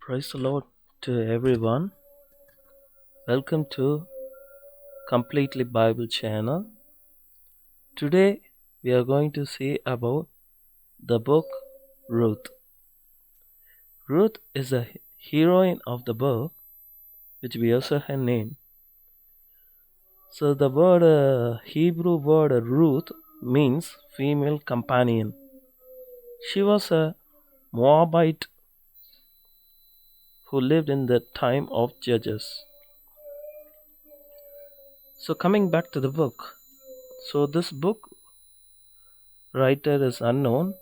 Praise the Lord to everyone. Welcome to Completely Bible channel. Today we are going to see about the book Ruth. Ruth is the heroine of the book, which bears her name. So the word Hebrew word Ruth means female companion. She was a Moabite who lived in the time of Judges. So coming back to the book. So this book writer is unknown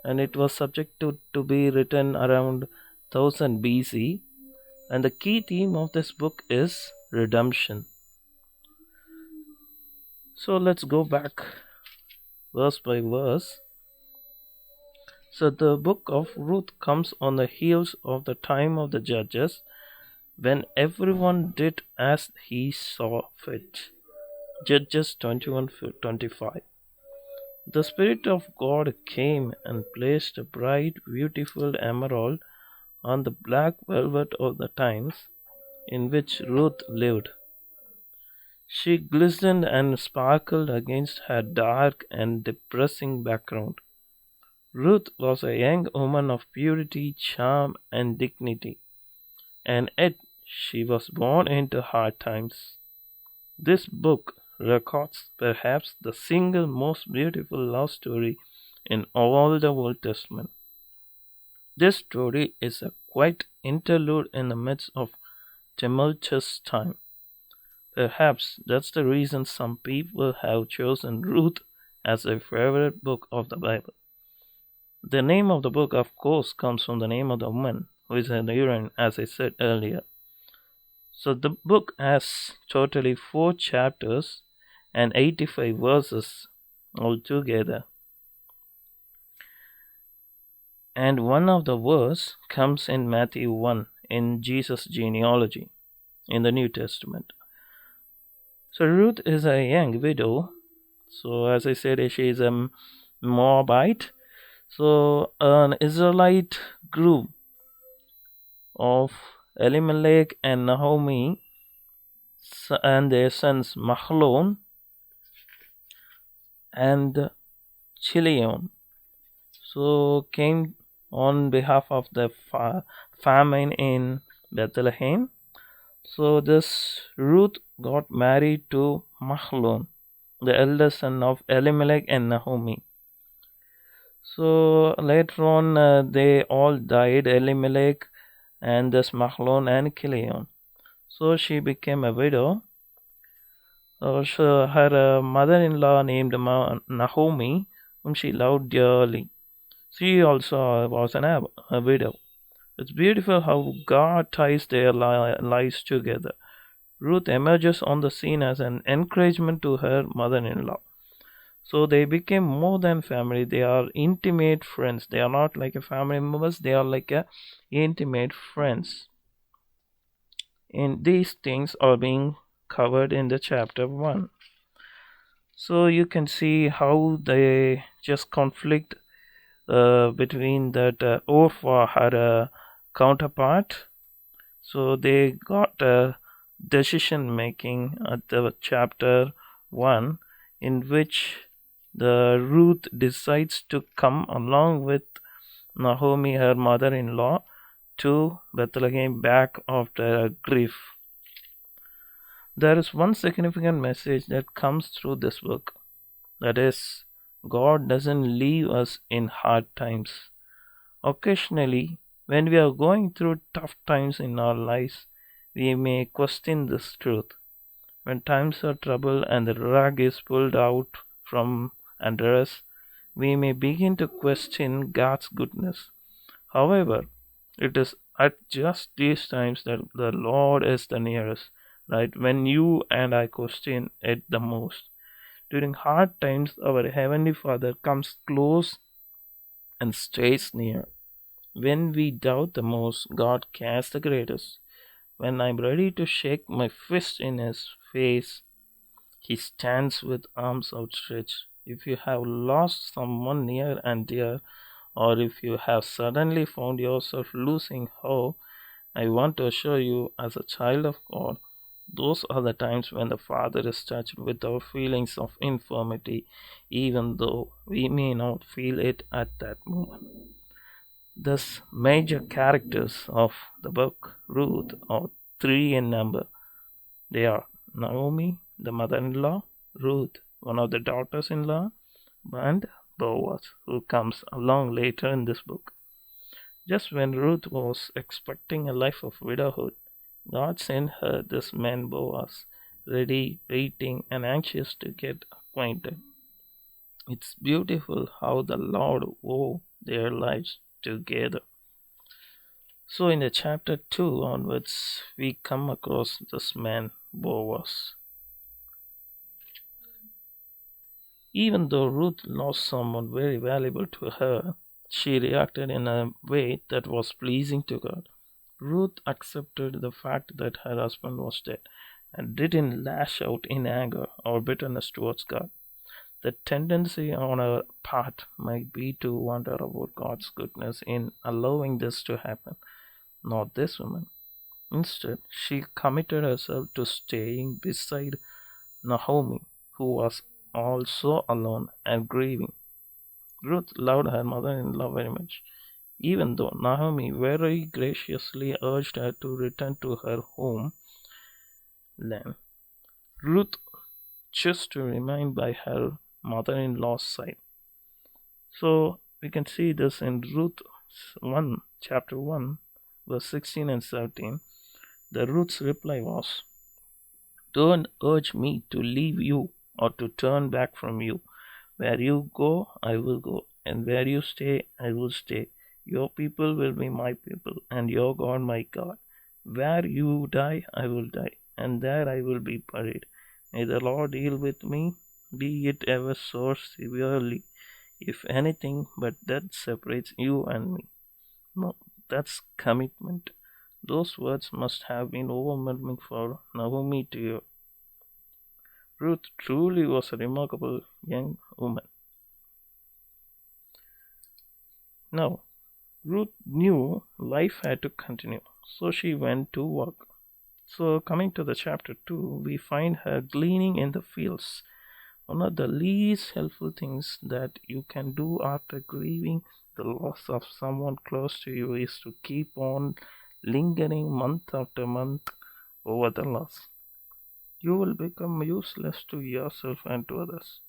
and it was subject to be written around 1000 BC, and the key theme of this book is redemption. So let's go back verse by verse. So the book of Ruth comes on the heels of the time of the judges when everyone did as he saw fit. Judges 21:25. The Spirit of God came and placed a bright, beautiful emerald on the black velvet of the times in which Ruth lived. She glistened and sparkled against her dark and depressing background. Ruth was a young woman of purity, charm, and dignity, and yet she was born into hard times. This book records perhaps the single most beautiful love story in all the Old Testament. This story is a quiet interlude in the midst of tumultuous time. Perhaps that's the reason some people have chosen Ruth as a favorite book of the Bible. The name of the book, of course, comes from the name of the woman who is an heroine, as I said earlier. So the book has totally 4 chapters and 85 verses altogether. And one of the verse comes in Matthew 1 in Jesus' genealogy in the New Testament. So Ruth is a young widow. So as I said, she is a Moabite. So an Israelite group of Elimelech and Naomi and their sons Mahlon and Chilion so came on behalf of the famine in Bethlehem. So this Ruth got married to Mahlon, the eldest son of Elimelech and Naomi. So later on, they all died, Elimelech and this Mahlon and Chilion. So she became a widow. So her mother-in-law named Naomi, whom she loved dearly. She also was a widow. It's beautiful how God ties their lives together. Ruth emerges on the scene as an encouragement to her mother-in-law. So they became more than family. They are intimate friends. They are not like a family members. They are like a intimate friends. And these things are being covered in the chapter 1. So you can see how they just conflict between that Orpha, her counterpart. So they got decision making at the chapter 1 in which the Ruth decides to come along with Naomi, her mother-in-law, to Bethlehem back after grief. There is one significant message that comes through this book. That is, God doesn't leave us in hard times. Occasionally, when we are going through tough times in our lives, we may question this truth. When times are troubled and the rug is pulled out from under us, we may begin to question God's goodness. However, it is at just these times that the Lord is the nearest, right? When you and I question it the most. During hard times, our Heavenly Father comes close and stays near. When we doubt the most, God cares the greatest. When I'm ready to shake my fist in His face, He stands with arms outstretched. If you have lost someone near and dear, or if you have suddenly found yourself losing hope, I want to assure you, as a child of God, those are the times when the Father is touched with our feelings of infirmity, even though we may not feel it at that moment. Thus, major characters of the book Ruth are three in number. They are Naomi, the mother in law, Ruth, one of the daughters in law, and Boaz, who comes along later in this book. Just when Ruth was expecting a life of widowhood, God sent her this man Boaz, ready, waiting, and anxious to get acquainted. It's beautiful how the Lord wove their lives together. So, in the chapter 2 onwards, we come across this man Boaz. Even though Ruth lost someone very valuable to her, she reacted in a way that was pleasing to God. Ruth accepted the fact that her husband was dead and didn't lash out in anger or bitterness towards God. The tendency on her part might be to wonder about God's goodness in allowing this to happen, not this woman. Instead, she committed herself to staying beside Naomi, who was also alone and grieving. Ruth loved her mother in law very much, even though Naomi very graciously urged her to return to her homeland. Ruth chose to remain by her mother in law's side. So we can see this in Ruth 1, chapter 1, verse 16 and 17. The Ruth's reply was, "Don't urge me to leave you or to turn back from you. Where you go, I will go, and where you stay, I will stay. Your people will be my people, and your God my God. Where you die, I will die, and there I will be buried. May the Lord deal with me, be it ever so severely, if anything but death separates you and me." No, that's commitment. Those words must have been overwhelming for Naomi to hear. Ruth truly was a remarkable young woman. Now, Ruth knew life had to continue, so she went to work. So, coming to the chapter 2, we find her gleaning in the fields. One of the least helpful things that you can do after grieving the loss of someone close to you is to keep on lingering month after month over the loss. You will become useless to yourself and to others.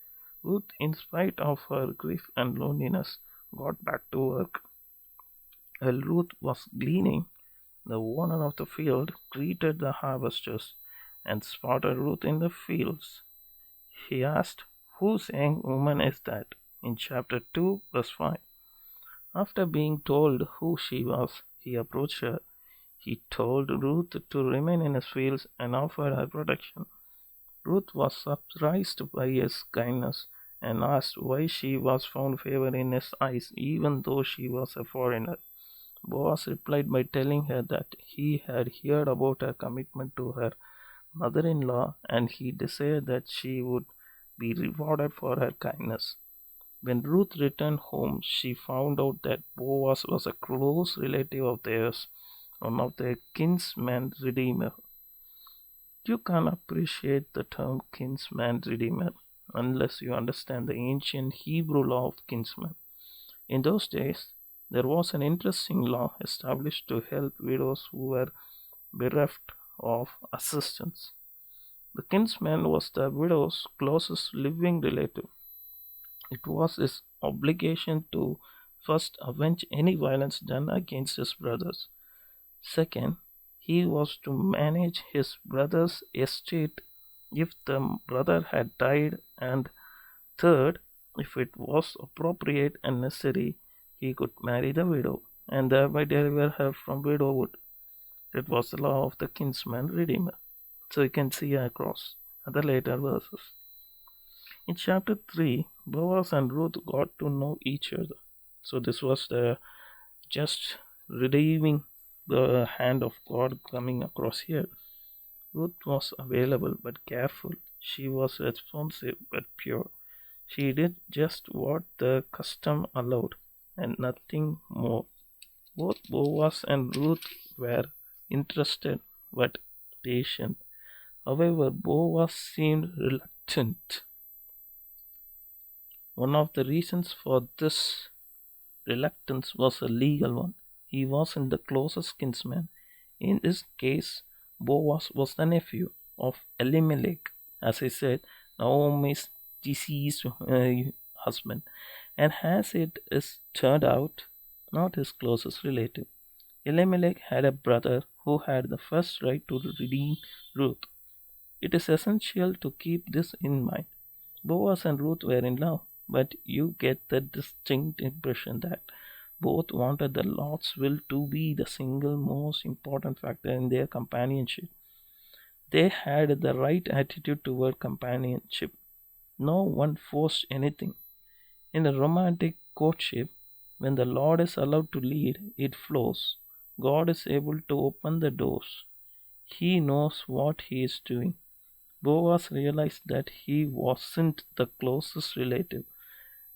Ruth, in spite of her grief and loneliness, got back to work. While Ruth was gleaning, the owner of the field greeted the harvesters and spotted Ruth in the fields. He asked, "Whose young woman is that?" in chapter 2, verse 5. After being told who she was, he approached her. He told Ruth to remain in his fields and offered her protection. Ruth was surprised by his kindness and asked why she was found favor in his eyes, even though she was a foreigner. Boaz replied by telling her that he had heard about her commitment to her mother in law and he desired that she would be rewarded for her kindness. When Ruth returned home, she found out that Boaz was a close relative of theirs, one of their kinsman redeemer. You can't appreciate the term kinsman redeemer unless you understand the ancient Hebrew law of kinsman. In those days, there was an interesting law established to help widows who were bereft of assistance. The kinsman was the widow's closest living relative. It was his obligation to first avenge any violence done against his brothers. Second, he was to manage his brother's estate if the brother had died, and third, if it was appropriate and necessary, he could marry the widow and thereby deliver her from widowhood. That was the law of the kinsman redeemer. So you can see across the later verses. In chapter 3, Boaz and Ruth got to know each other. So this was the just redeeming the hand of God coming across here. Ruth was available but careful. She was responsive but pure. She did just what the custom allowed and nothing more. Both Boaz and Ruth were interested but patient. However, Boaz seemed reluctant. One of the reasons for this reluctance was a legal one. He wasn't the closest kinsman. In this case, Boaz was the nephew of Elimelech, as I said, Naomi's deceased husband, and as it is turned out, not his closest relative. Elimelech had a brother who had the first right to redeem Ruth. It is essential to keep this in mind. Boaz and Ruth were in love, but you get the distinct impression that both wanted the Lord's will to be the single most important factor in their companionship. They had the right attitude toward companionship. No one forced anything. In a romantic courtship, when the Lord is allowed to lead, it flows. God is able to open the doors. He knows what he is doing. Boaz realized that he wasn't the closest relative,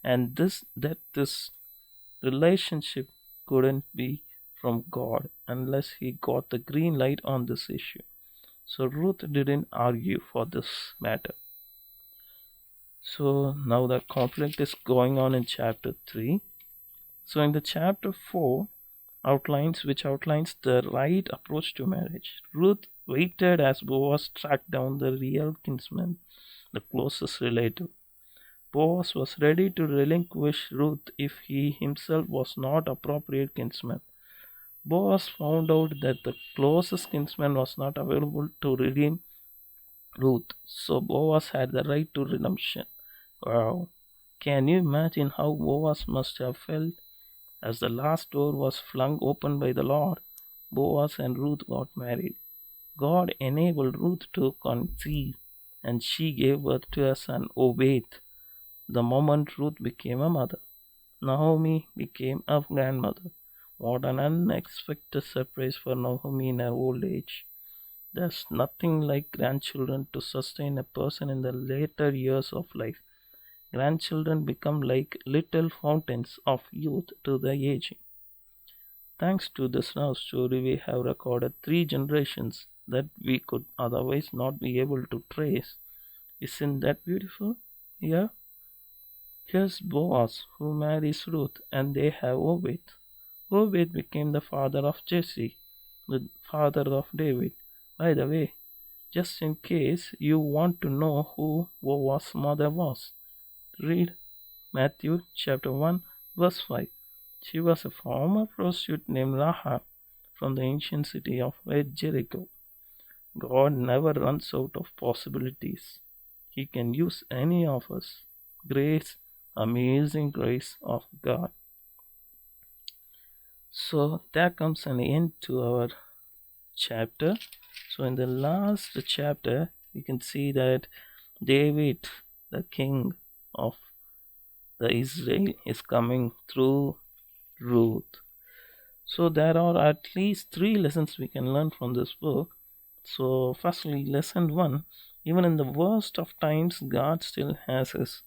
and this relationship couldn't be from God unless he got the green light on this issue. So Ruth didn't argue for this matter. So now the conflict is going on in chapter 3. So in the chapter 4 outlines the right approach to marriage. Ruth waited as Boaz tracked down the real kinsman, the closest relative. Boaz was ready to relinquish Ruth if he himself was not appropriate kinsman. Boaz found out that the closest kinsman was not available to redeem Ruth, so Boaz had the right to redemption. Wow! Can you imagine how Boaz must have felt as the last door was flung open by the Lord? Boaz and Ruth got married. God enabled Ruth to conceive, and she gave birth to a son, Obed. The moment Ruth became a mother, Naomi became a grandmother. What an unexpected surprise for Naomi in her old age. There's nothing like grandchildren to sustain a person in the later years of life. Grandchildren become like little fountains of youth to the aging. Thanks to this love story, we have recorded 3 generations that we could otherwise not be able to trace. Isn't that beautiful? Yeah. Here's Boaz, who marries Ruth, and they have Obed. Obed became the father of Jesse, the father of David. By the way, just in case you want to know who Boaz's mother was, read Matthew chapter 1, verse 5. She was a former prostitute named Rahab from the ancient city of Jericho. God never runs out of possibilities. He can use any of us. Grace, amazing grace of God. So there comes an end to our chapter. So in the last chapter, we can see that David, the king of the Israel, is coming through Ruth. So there are at least 3 lessons we can learn from this book. So firstly, lesson 1, even in the worst of times, God still has his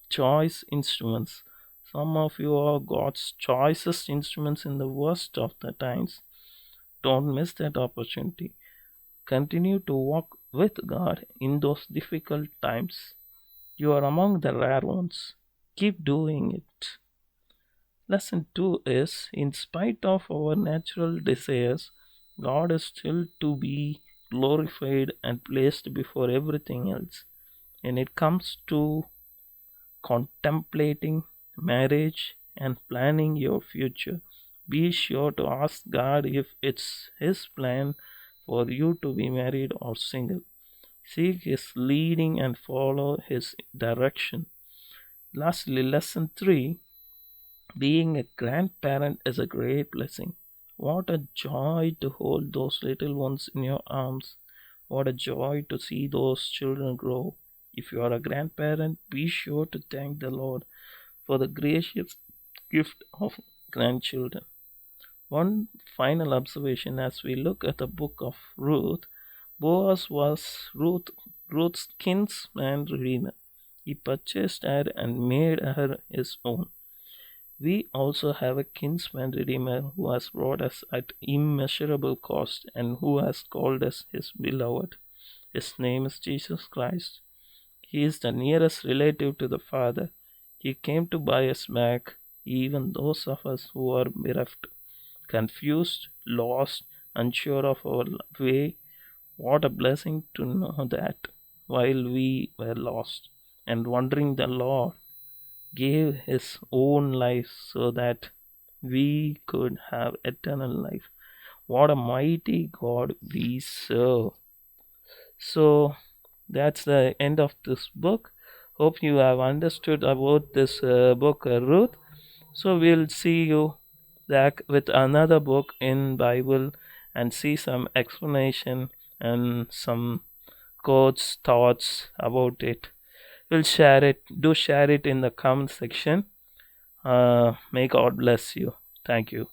choice instruments. Some of you are God's choicest instruments in the worst of the times. Don't miss that opportunity. Continue to walk with God in those difficult times. You are among the rare ones. Keep doing it. Lesson 2 is, in spite of our natural desires, God is still to be glorified and placed before everything else. When it comes to contemplating marriage and planning your future, be sure to ask God if it's His plan for you to be married or single. Seek His leading and follow His direction. Lastly, lesson 3, being a grandparent is a great blessing. What a joy to hold those little ones in your arms. What a joy to see those children grow. If you are a grandparent, be sure to thank the Lord for the gracious gift of grandchildren. One final observation as we look at the book of Ruth. Boaz was Ruth's kinsman redeemer. He purchased her and made her his own. We also have a kinsman redeemer who has brought us at immeasurable cost and who has called us his beloved. His name is Jesus Christ. He is the nearest relative to the Father. He came to buy us back, even those of us who are bereft, confused, lost, unsure of our way. What a blessing to know that while we were lost and wandering, the Lord gave his own life so that we could have eternal life. What a mighty God we serve. So that's the end of this book. Hope you have understood about this book, Ruth. So we'll see you back with another book in Bible and see some explanation and some quotes, thoughts about it. We'll share it. Do share it in the comment section. May God bless you. Thank you.